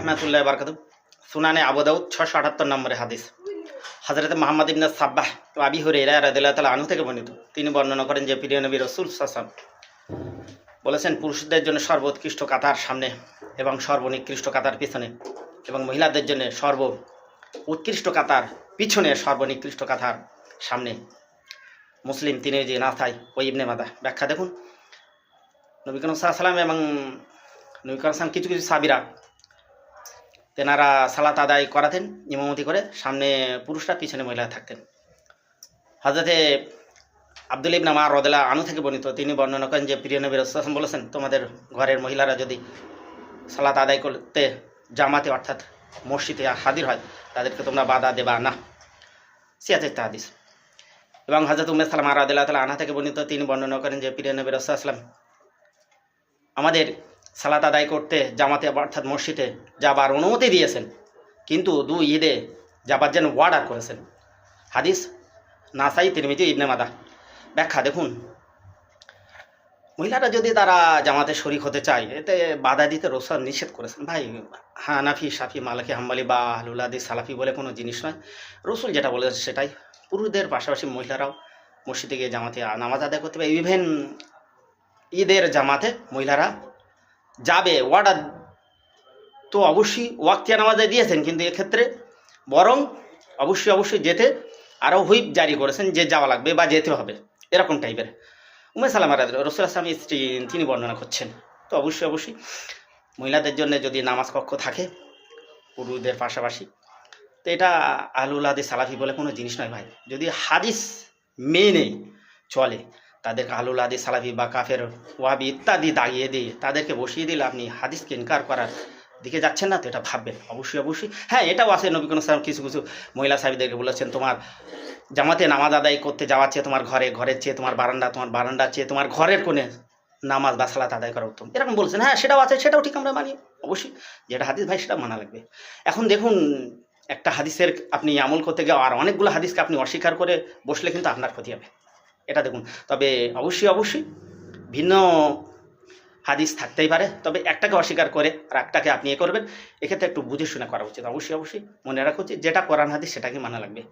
রহমাতুল্লাহি ওয়া বারাকাতুহু। সুনানে আবু দাউদ 678 নম্বরের হাদিস। হযরত মুহাম্মদ ইবনে সাব্বাহ আবি হুরায়রা রাদিয়াল্লাহু তাআলা আনহু থেকে বর্ণিত। তিনি বর্ণনা করেন যে প্রিয় নবী রাসূল সাল্লাল্লাহু আলাইহি ওয়াসাল্লাম বলেছেন, পুরুষদের জন্য সর্বোৎকৃষ্ট কাতার সামনে এবং সর্বনিকৃষ্ট কাতার পিছনে, এবং মহিলাদের জন্য সর্ব উৎকৃষ্ট কাতার পিছনে, সর্বনিকৃষ্ট কাতার সামনে। মুসলিম তিরমিজি নাসাই ও ইবনে মাজাহ। ব্যাখ্যা দেখুন, নবী করিম সাল্লাল্লাহু আলাইহি ওয়াসাল্লাম এবং নবী করিম সাল্লাল্লাহু কিছু কিছু সাহাবীরা তেনারা সালাত আদায় করাতেন ইমামতি করে, সামনে পুরুষরা পিছনে মহিলা থাকতেন। হযরতে আব্দুল্লাহ ইবনে উমর রাদিয়াল্লাহু আনহু থেকে বর্ণিত, তিনি বর্ণনা করেন যে প্রিয় নবী রাসূলুল্লাহ সাল্লাল্লাহু আলাইহি ওয়াসাল্লাম বলেছেন, তোমাদের ঘরের মহিলারা যদি সালাত আদায় করতে জামাতে অর্থাৎ মসজিদে হাজির হয়, তাদেরকে তোমরা বাধা দেবা না। সিয়াতের হাদিস। এবং হযরত উম্মে সালামা রাদিয়াল্লাহু তাআলা আনহা থেকে বর্ণিত, তিনি বর্ণনা করেন যে প্রিয় নবী রাসূলুল্লাহ সাল্লাল্লাহু আলাইহি ওয়াসাল্লাম আমাদের সালাত আদায় করতে জামাতে অর্থাৎ মসজিদে যাবার অনুমতি দিয়েছেন, কিন্তু দুই ঈদে যাবার জন্য অর্ডার করেছেন। হাদিস নাসাই তিরমিজি ইবনে মাজাহ। ব্যাখ্যা দেখুন, মহিলারা যদি তারা জামাতে শরীক হতে চায়, এতে বাধা দিতে রাসূল নিষেধ করেছেন। ভাই, হানাফি, শাফি, মালিকি, হাম্বলি বা আহলুল হাদিস, সালাফি বলে কোনো জিনিস নয়। রাসূল যেটা বলেছেন সেটাই। পুরুষদের পাশাপাশি মহিলারাও মসজিদে গিয়ে জামাতে নামাজ আদায় করতে পারে। ইভেন ঈদের জামাতে মহিলারা যাবে, অর্ডার তো অবশ্যই ওয়াক্তিয়া নামাজে দিয়েছেন, কিন্তু এক্ষেত্রে বরং অবশ্যই যেতে আরও হুইপ জারি করেছেন যে যাওয়া লাগবে বা যেতে হবে, এরকম টাইপের। উম্মে সালামা রাদিয়াল্লাহু রাসূলুল্লাহ সাল্লাল্লাহু আলাইহি ওয়াসাল্লাম তিনি বর্ণনা করছেন। তো অবশ্যই মহিলাদের জন্য যদি নামাজ কক্ষ থাকে পুরুষদের পাশাপাশি, তো এটা আহলুল হাদিস সালাফি বলে কোনো জিনিস নয় ভাই। যদি হাদিস মেনে চলে, তাদেরকে আহলুল হাদিস সালাফি বা কাফের, ওয়াহাবি ইত্যাদি দাগিয়ে দিয়ে তাদেরকে বসিয়ে দিলে আপনি হাদিসকে ইনকার করার দিকে যাচ্ছেন না, তো এটা ভাববেন অবশ্যই। হ্যাঁ, এটাও আছে, নবী করিম সাল্লাল্লাহু আলাইহি ওয়াসাল্লাম কিছু কিছু মহিলা সাহাবীদেরকে বলেছেন, তোমার জামাতে নামাজ আদায় করতে যাওয়ার চেয়ে তোমার ঘরের চেয়ে তোমার বারান্দার চেয়ে তোমার ঘরের কোণে নামাজ বা সালাত আদায় করা উত্তম, এরকম বলছেন। হ্যাঁ, সেটাও আছে, সেটাও ঠিক, আমরা মানি অবশ্যই। যেটা হাদিস ভাই সেটা মানা লাগবে। এখন দেখুন, একটা হাদিসের আপনি আমল করতে গিয়ে আর অনেকগুলো হাদিসকে আপনি অস্বীকার করে বসলে কিন্তু আপনার ক্ষতি হবে, এটা দেখুন। তবে অবশ্যই ভিন্ন হাদিস থাকতেই পারে, তবে একটাকে অস্বীকার করে আর একটাকে আপনি করবেন, এক্ষেত্রে একটু বুঝে শুনে করা উচিত। অবশ্যই মনে রাখা উচিত, যেটা কোরআন হাদিস সেটাকে মানা লাগবে।